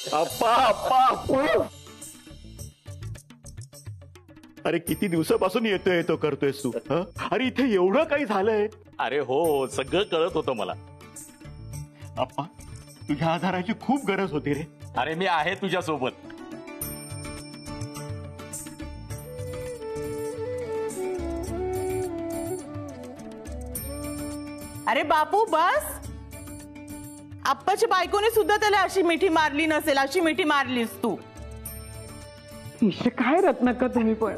अप्पा अप्पा अप्पा. अरे किती दिवसापासून येतो करतोयस तू? अरे इथे एवढं काही झालंय. अरे हो, सगळं कळत होतं मला. अप्पा तुझ्या आधाराची खूप गरज होती रे. अरे मी आहे तुझ्या सोबत. अरे बापू बस. आप्पाच्या बायकोने सुद्धा त्याला अशी मिठी मारली नसेल, अशी मिठी मारलीस तू. काय रत्नाका तुम्ही पण.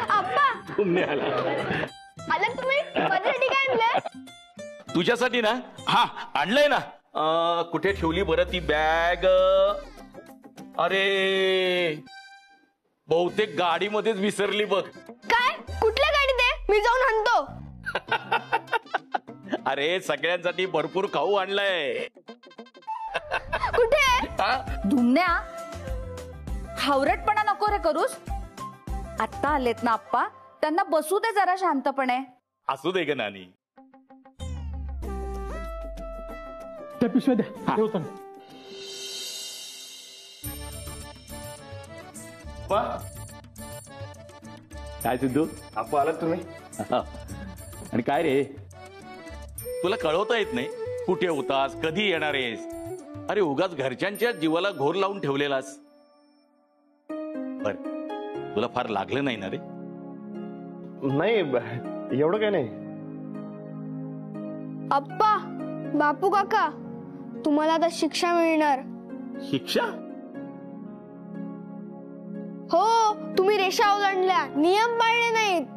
आप्पा आलात तुम्ही? माझ्यासाठी काय आणलंय? तुझ्यासाठी ना. हा आणलंय ना. कुठे ठेवली बरं ती बॅग? अरे बहुतेक गाडीमध्येच विसरली बघ. काय? कुठल्या गाडीत आहे? मी जाऊन आणतो. अरे सगळ्यांसाठी भरपूर खाऊ आणलाय. कुठे? धुमण्या, हावरटपणा नको रे करूस. आत्ता आलेत ना आप्पा, त्यांना बसू दे जरा शांतपणे. असू दे ग नानी. त्या पिशव्या द्या, ठेवतो ना. काय सिद्धू? अप्पा आलात तुम्ही? आणि काय रे? तुला कळवता येत नाही कुठे होतास, कधी येणार आहेस? अरे उगाच घरच्यांच्या जीवाला घोर लावून ठेवलेलास. बर तुला फार लागलं नाही ना रे? नाही एवढं काय नाही. अप्पा, बापू काका, तुम्हाला आता शिक्षा मिळणार. शिक्षा? हो, तुम्ही रेषा ओलांडल्या, नियम पाळले नाहीत.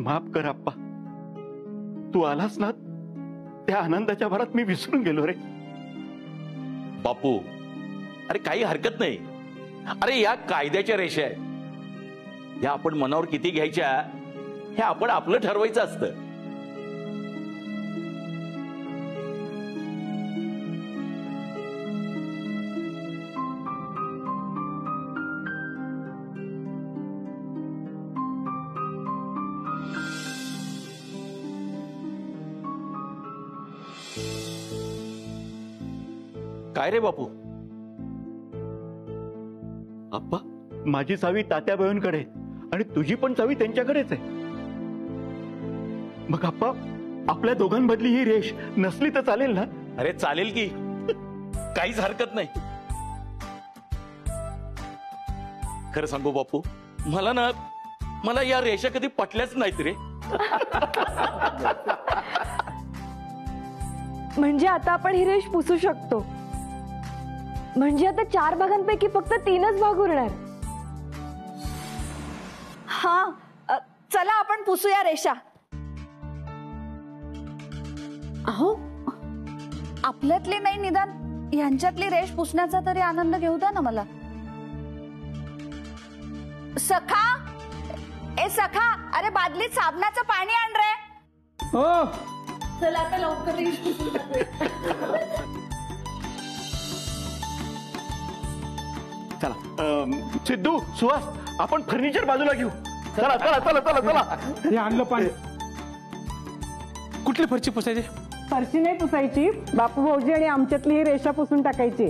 माफ कर अप्पा. तू आलास ना, त्या आनंदाच्या भरात मी विसरून गेलो रे. बापू अरे काही हरकत नाही. अरे या कायद्याच्या रेषा आहेत, या आपण मनावर किती घ्यायच्या हे आपण आपलं ठरवायचं असतं. काय रे बापू? अप्पा माझी चावी तात्याबाईंकडे आणि तुझी पण चावी त्यांच्याकडेच आहे. मग अप्पा आपल्या दोघांमधली ही रेष नसली तर चालेल ना? अरे चालेल की, काहीच हरकत नाही. खरं सांगू बापू, मला या रेषा कधी पटल्याच नाहीत रे. म्हणजे आता आपण ही रेष पुसू शकतो. म्हणजे आता 4 भागांपैकी फक्त 3च भाग उरणार. हा चला आपण पुसूया रेषा. अहो आपल्यातली नाही, निदान ह्यांच्यातली रेष पुसण्याचा तरी आनंद घेऊ द्या ना मला. सखा, ए सखा, अरे बादलीत साबणाचं पाणी आण रे. हो चला आता लवकर रेष पुसून टाकूया. चला सिद्धू, सुहास, आपण फर्निचर बाजूला घेऊ. चला चला चला चला चला. हे आणलं पाणी. कुठली फरची पुसायची? फरशी नाही पुसायची, बापू भाऊजी आणि आमच्यातली ही रेषा पुसून टाकायची.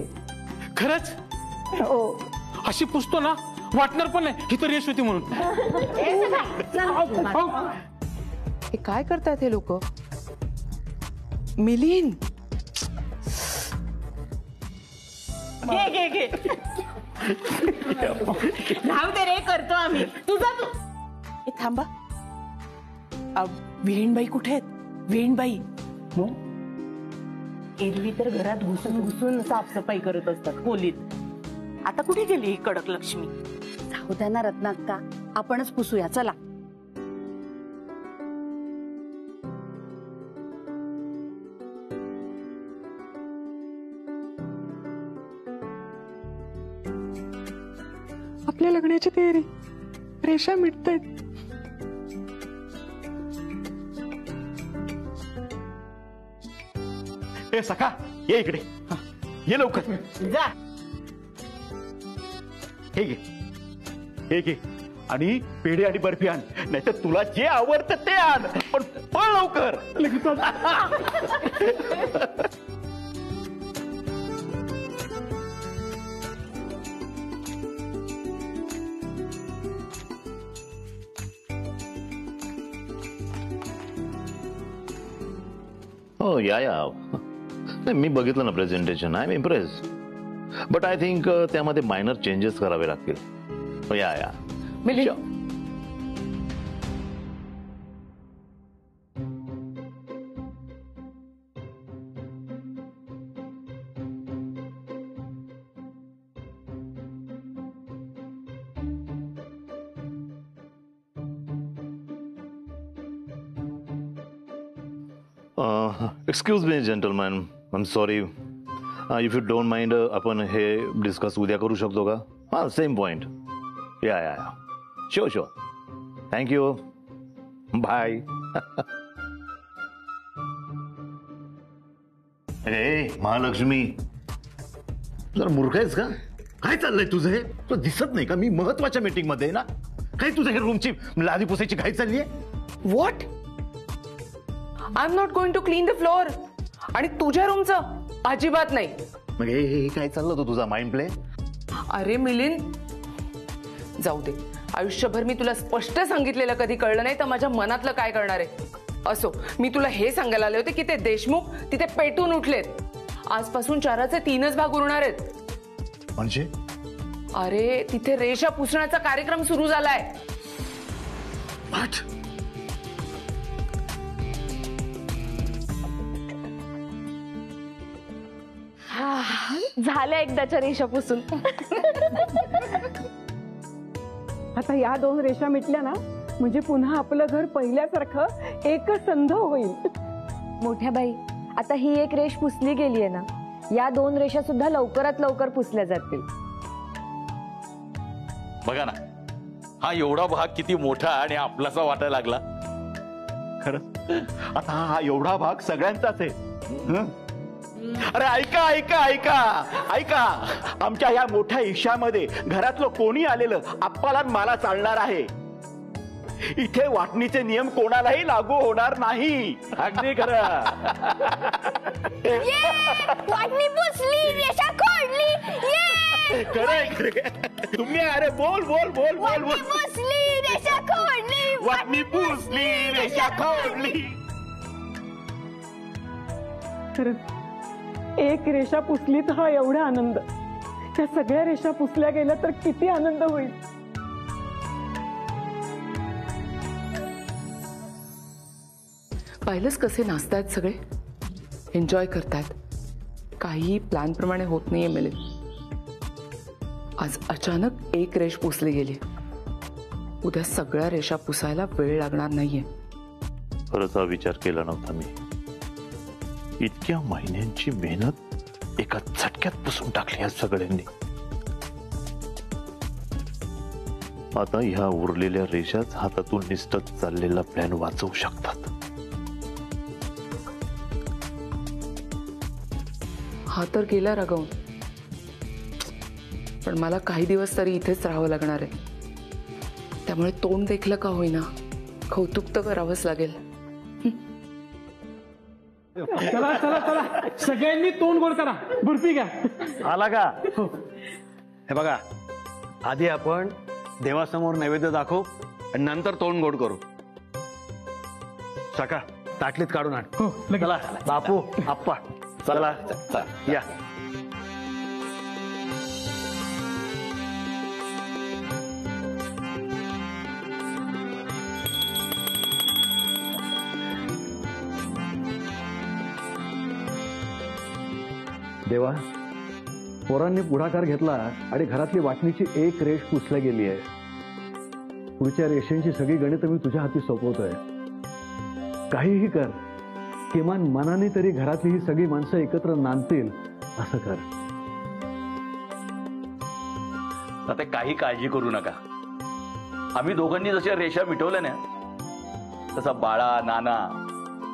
खरंच? हो. अशी पुसतो ना वाटणार पण नाही ही तर रेष होती म्हणून. हे काय करतात हे लोक? मिलिंद घे घे घे. राहू दे रे, करतो आम्ही. तुझा तू. हे थांबा, विहीणबाई कुठे आहेत? विहीणबाई एरवी तर घरात घुसून घुसून साफसफाई करत असतात खोलीत. आता कुठे गेली ही कडक लक्ष्मी? जाऊ द्या ना रत्नाक्का, आपणच पुसूया चला. आपल्या लग्नाची तयारी, रेषा मिटतायत. ए सखा, ये इकडे, ये लवकर. जा. हे घे, हे घे. आणि पेढे आणि बर्फी आण, नाहीतर तुला जे आवडतं ते आण, पण पळ लवकर. हो या नाही, मी बघितलं ना presentation. I am impress, but I think त्यामध्ये मायनर चेंजेस करावे लागतील. या Milind, excuse me gentleman, I am sorry. If you don't mind, आपण हे डिस्कस उद्या करू शकतो का? हां, same point. Yeah sure sure. Thank you, bye. अरे महालक्ष्मी, जरा मूर्ख आहेस का? काय चाललंय तुझं हे? तुला दिसत नाही का मी महत्वाच्या मीटिंग मध्ये ना? काय तुझं हे रूमची लादी पुसायची घाई चालली आहे? What? I am not going to clean the floor. आणि तुझ्या रूमचं अजिबात नाही. मग हे काय चाललं होतं तुझा माइंड प्ले? अरे मिलिंद, जाऊ दे. आयुष्यभर मी तुला स्पष्ट सांगितलेलं कधी कळलं नाही तर माझ्या मनातलं काय करणार आहे? असो, मी तुला हे सांगायला आले होते की ते देशमुख तिथे पेटून उठलेत. आजपासून 4चे 3च भाग उरणार आहेत. म्हणजे? अरे तिथे रेषा पुसण्याचा कार्यक्रम सुरू झालाय. झाल्या एकदाच्या रेषा पुसून. आता या 2 रेषा मिटल्या ना, म्हणजे पुन्हा आपलं घर पहिल्यासारखं एकसंध होईल. मोठ्या बाई, आता ही एक रेष पुसली गेली आहे ना, या 2 रेषा सुद्धा लवकरात लवकर पुसल्या जातील. बघा ना, हा एवढा भाग किती मोठा आणि आपलासा वाटायला लागला. खरं आता हा एवढा भाग सगळ्यांचाच आहे. हं? अरे ऐका ऐका ऐका ऐका, आमच्या या मोठ्या हिश्श्यामध्ये घरातलं कोणी आलेलं आप्पाला मला चालणार आहे. इथे वाटणीचे नियम कोणालाही लागू होणार नाही. अगदी खरं. वाटणी पुसली, रेषा खोडली. खरं तुम्ही, अरे बोल बोल बोल बोल बोल. पुसली, रेषा खोडली. वाटणी पुसली, रेषा खोडली. खरं एक रेषा पुसली तर हा एवढा आनंद, त्या सगळ्या रेषा पुसल्या गेल्या तर किती आनंद होईल. पाहिलंच कसे नाचतायत सगळे, एन्जॉय करतायत. काही प्लॅन प्रमाणे होत नाहीये मिलिंद. आज अचानक एक रेष पुसली गेली. उद्या सगळ्या रेषा पुसायला वेळ लागणार नाहीये. खरंच हा विचार केला नव्हता मी. इतक्या महिन्यांची मेहनत एका झटक्यात पुसून टाकली या सगळ्यांनी. आता ह्या उरलेल्या रेषाच हातातून निसटत चाललेला प्लॅन वाचवू शकतात. हा तर गेला रागवून, पण मला काही दिवस तरी इथेच राहावं लागणार आहे. त्यामुळे तोंड देखलं का होईना कौतुक तर करावंच लागेल. चला चला चला, सगळ्यांनी तोंड गोड करा. बर्फी घ्या. आला का? हे बघा, आधी आपण देवासमोर नैवेद्य दाखवू आणि नंतर तोंड गोड करू. सका ताटलीत काढून आण. हो, लगेच. चला बापू, आप्पा, चला या. देवा, पोरांनी पुढाकार घेतला आणि घरातली वाटणीची एक रेष पुसल्या गेली आहे. पुढच्या रेषांची सगळी गणितं मी तुझ्या हाती सोपवतोय. काहीही कर, किमान मनाने तरी घरातली ही सगळी माणसं एकत्र नांदतील असं कर. आता काही काळजी करू नका. आम्ही दोघांनी जशा रेषा मिटवल्या ना, तसा बाळा, नाना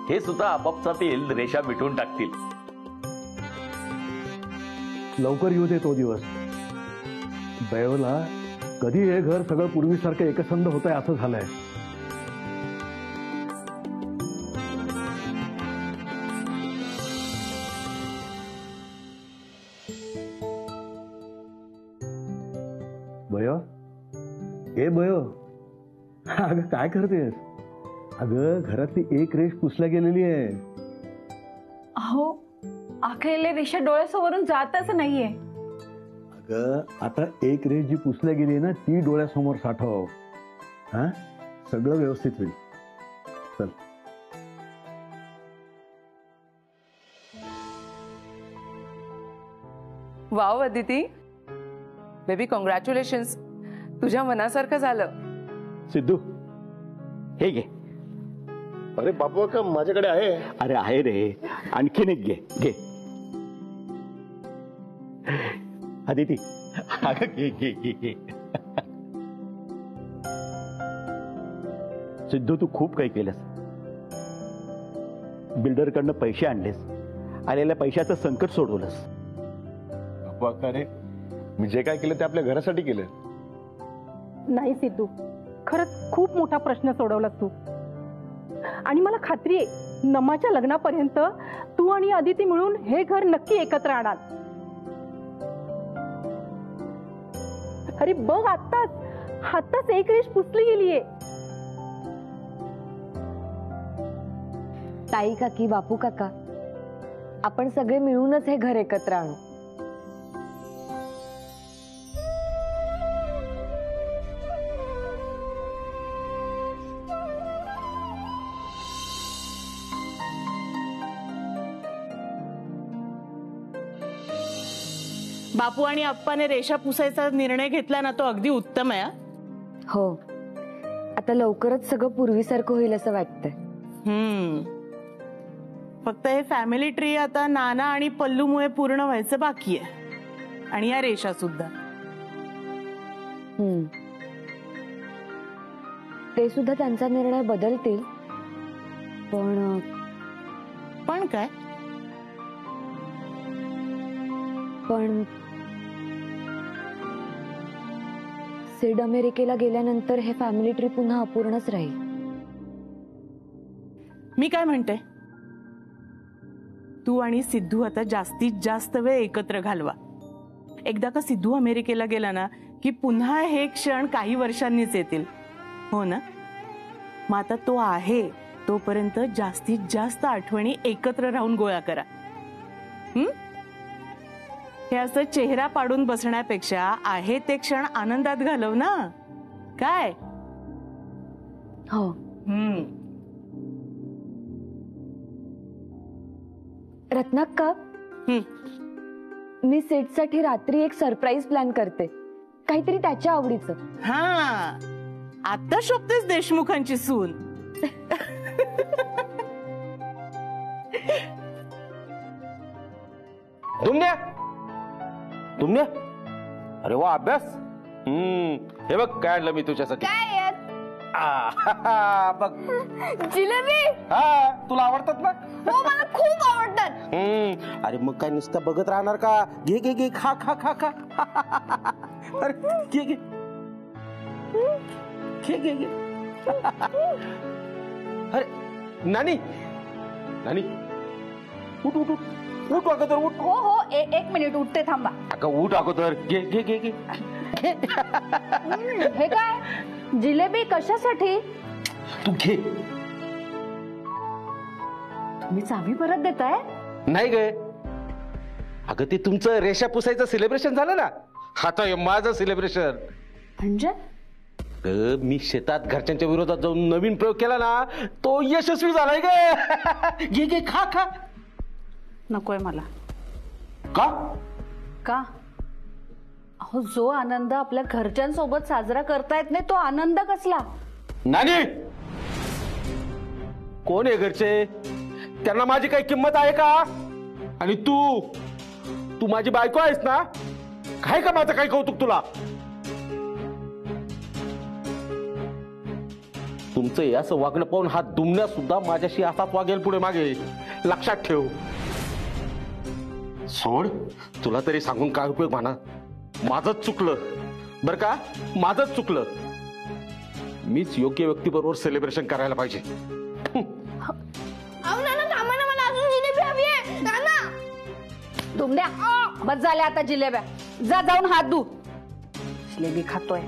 हे सुद्धा आपापसात येईल, रेषा मिटवून टाकतील. लवकर येऊ दे तो दिवस. दैवला कधी हे घर सगळं पूर्वीसारखं एकसंध होतंय असं झालंय. बयो, ए बयो, अगं काय करतेस? अगं घरातली एक रेष पुसल्या गेलेली आहे. अहो आखलेले रेषा डोळ्यासमोरून जातच नाहीये. अगं आता एक रेष जी पुसल्या गेली ना ती डोळ्यासमोर साठव. हा, सगळं व्यवस्थित होईल. चल. वाव अदिती, बेबी कॉंग्रॅच्युलेशन्स, तुझ्या मनासारखं झालं. सिद्धू, हे घे. अरे बापू का माझ्याकडे आहे. अरे आहे रे, आणखीन एक घे. घे अदिती, अगं घे घे घे घे. सिद्धू, तू खूप काही केलंस. बिल्डरकडनं पैसे आणलेस, आलेल्या पैशाचं संकट सोडवलंस. बापू का रे, मी जे काय केलं ते आपल्या घरासाठी केलं. नाही सिद्धू, खरंच खूप मोठा प्रश्न सोडवलास तू. आणि मला खात्री आहे नमाच्या लग्नापर्यंत तू आणि अदिती मिळून हे घर नक्की एकत्र आणाल. अरे बघ, आत्ताच एक रेष पुसली गेलीये. ताई काकी, बापू काका, आपण सगळे मिळूनच हे घर एकत्र आणू. बापू आणि अप्पाने रेषा पुसायचा निर्णय घेतला ना, तो अगदी उत्तम आहे. हो, आता लवकरच सगळं पूर्वीसारखं होईल असं वाटतंय. फक्त हे फॅमिली ट्री आता नाना आणि पल्लूमुळे पूर्ण व्हायचं बाकी आहे. आणि या रेषा सुद्धा. ते सुद्धा त्यांचा निर्णय बदलतील. पण काय? पण सिड अमेरिकेला गेल्यानंतर हे फॅमिली ट्री पुन्हा अपूर्णच राहील. मी काय म्हणते, तू आणि सिद्धू आता जास्तीत जास्त वेळ एकत्र घालवा. एकदा का सिद्धू अमेरिकेला गेला ना की पुन्हा हे क्षण काही वर्षांनीच येतील. हो ना? मग आता तो आहे तोपर्यंत जास्तीत जास्त आठवणी एकत्र राहून गोळा करा. हे असं चेहरा पाडून बसण्यापेक्षा आहे ते क्षण आनंदात घालव ना. काय? हो. रत्नाक्का, मी सेटसाठी रात्री एक सरप्राईज प्लॅन करते, काहीतरी त्याच्या आवडीचं. हा, आता शोभतेस देशमुखांची सून. तुमने अरे वा, अभ्यास. हे बघ काय आणलं मी तुझ्यासाठी. काय बघ, जिलेबी. हा, तुला आवडतात ना? हो, मला खूप आवडतात. अरे मग काय नुसतं बघत राहणार का? घे घे घे, खा खा खा खा. अरे घे घे घे घे घे. अरे नानी, नानी उठ उठ उठ उठ अगोदर उठ. हो हो, एक मिनिट उठते, थांबा. अगं उठ अगोदर. घे घे घे घे. हे काय जिलेबी? कशासाठी? तू घे. तुम्ही चावी परत देताय? नाही गे, अगं ते तुमचं रेषा पुसायचं सेलिब्रेशन झालं ना, आता माझं सेलिब्रेशन. म्हणजे मी शेतात घरच्यांच्या विरोधात जाऊन नवीन प्रयोग केला ना, तो यशस्वी झालाय गे. घे घे, खा खा. नकोय मला. का? का? अहो, जो आनंद आपल्या घरच्यांसोबत साजरा करता येत नाही तो आनंद कसला? नानी, कोण आहे घरचे? त्यांना माझी काही किंमत आहे का? आणि तू माझी बायको आहेस ना, काय का माझं काही कौतुक तुला? तुमचं असं वागणं पाहून हा दुमण्या सुद्धा माझ्याशी असाच वागेल पुढे मागे. लक्षात ठेव. सोड, तुला तरी सांगून काय उपयोग म्हणा, माझंच चुकलं. बर का, माझंच चुकलं. मीच योग्य व्यक्तीबरोबर सेलिब्रेशन करायला पाहिजे. अहो नाना थांबा ना, मला अजून जिलेबी हवी आहे नाना. दुमड्या बस झाल्या आता जिलेब्या. जा जाऊन हात धु. जिलेबी खातोय.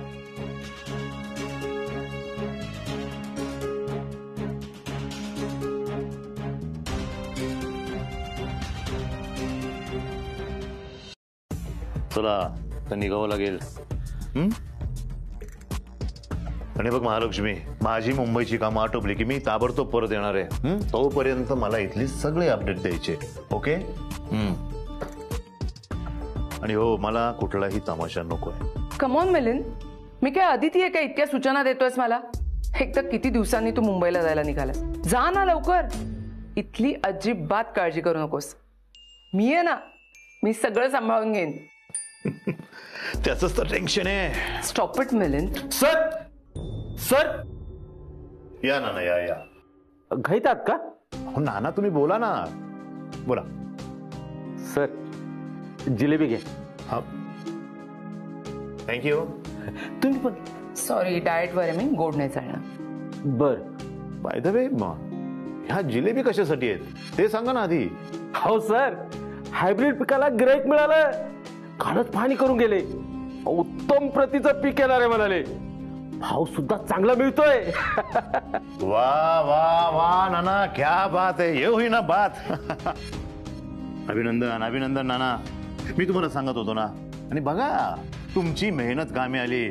चला तर निघावं लागेल. आणि बघ महालक्ष्मी, माझी मुंबईची कामं आटोपली की मी ताबडतोब परत येणार आहे. तोपर्यंत मला इथली सगळे अपडेट द्यायचे. ओके. आणि हो, मला कुठलाही तमाशा नकोय. कमॉन मिलिंद, मी काय अदिती आहे का इतक्या सूचना देतोयस मला? एक तर किती दिवसांनी तू मुंबईला जायला निघाला. जा ना लवकर. इथली अजिबात काळजी करू नकोस. मी आहे ना, मी सगळं सांभाळून घेईन. त्याच तर टेन्शन आहे. Stop it Milind. Sir sir या नाना, या या. घाईत आहात का? हो नाना, तुम्ही बोला ना, बोला. सर जिलेबी घे. हा, थँक्यू. तुम्ही पण. सॉरी, डाएट वर आहे मी, गोड नाही चालणार. बर. बाय द वे, ह्या जिलेबी कशासाठी आहेत ते सांगा ना आधी. हो सर, हायब्रिड पिकाला गिराईक मिळालं. कालच पाहणी करून गेले. उत्तम प्रतीचं पीक येणार आहे म्हणाले. भाव सुद्धा चांगला मिळतोय. वा वा वा नाना, क्या बात आहे. ये हुई ना बात. अभिनंदन अभिनंदन नाना. मी तुम्हाला सांगत होतो ना. आणि बघा, तुमची मेहनत कामी आली.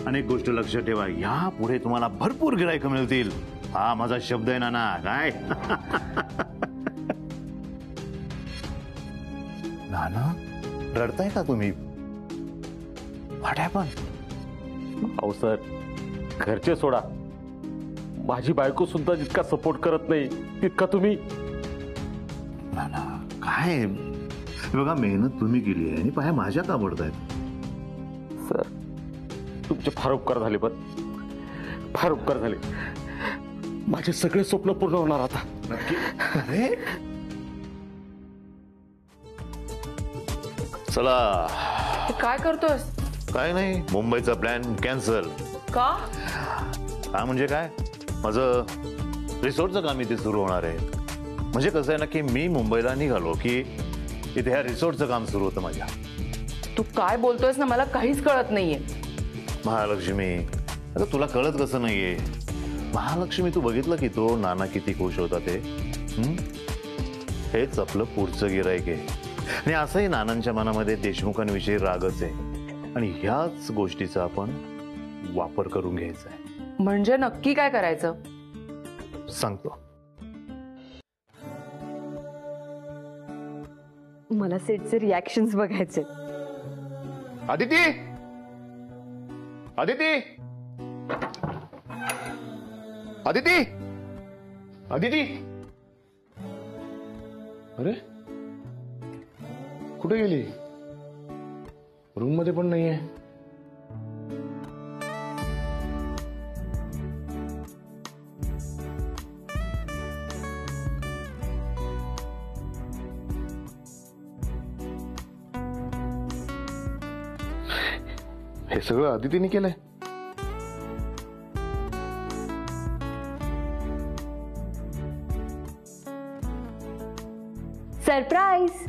आणि एक गोष्ट लक्षात ठेवा, या पुढे तुम्हाला भरपूर गिराईक मिळतील. हा माझा शब्द आहे नाना. काय नाना, रडताय का तुम्ही? What happen? अहो सर, घरचे सोडा, माझी बायको सुद्धा जितका सपोर्ट करत नाही तितका तुम्ही. नाना काय बघा, मेहनत तुम्ही केली आहे आणि पाया माझ्या का पडतायत? सर तुमचे फार उपकार झाले. पण फार उपकार झाले. माझे सगळे स्वप्न पूर्ण होणार आता. नक्की? अरे चला. काय करतोस? काय नाही, मुंबईचा प्लॅन कॅन्सल. का? काय म्हणजे काय, माझं रिसॉर्टचं काम इथे सुरू होणार आहे. म्हणजे कसं आहे ना की मी मुंबईला निघालो की इथे ह्या रिसॉर्टचं काम सुरू होतं माझ्या. तू काय बोलतोयस ना, मला काहीच कळत नाहीये. महालक्ष्मी, आता तुला कळत कसं नाहीये? महालक्ष्मी, तू बघितलं की तो नाना किती खुश होता ते. हेच आपलं पुढचं गिराईक आहे. आणि असंही नानांच्या मनामध्ये देशमुखांविषयी रागच आहे. आणि ह्याच गोष्टीचा आपण वापर करून घ्यायचा आहे. म्हणजे नक्की काय करायचं? सांगतो. मला सेटचे रिॲक्शन्स बघायचे. अदिती, अदिती, अदिती, अदिती. अरे कुठे गेली? रूम मध्ये पण नाहीये. हे सगळं अदितीने केलंय. सरप्राईज.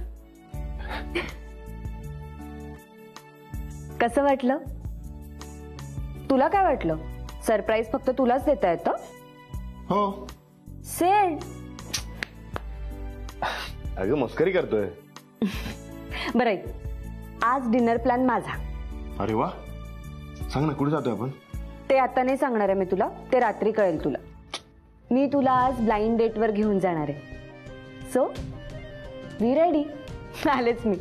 कसं वाटलं? तुला काय वाटलं? सरप्राईज फक्त तुलाच देता येतं? हो. सेड. अगं मस्करी करतोय. बरं, आज डिनर प्लॅन माझा. अरे वा, सांग ना, कुठे जातोय आपण? ते आता नाही सांगणार आहे मी तुला, ते रात्री कळेल तुला. मी तुला आज ब्लाइंड डेटवर घेऊन जाणार आहे. So we ready. आलेच मी.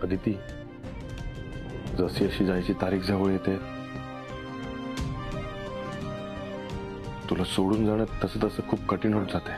अदिती, जशी अशी जायची तारीख जवळ येते, तुला सोडून जाणं तसं तसं खूप कठीण होत जाते.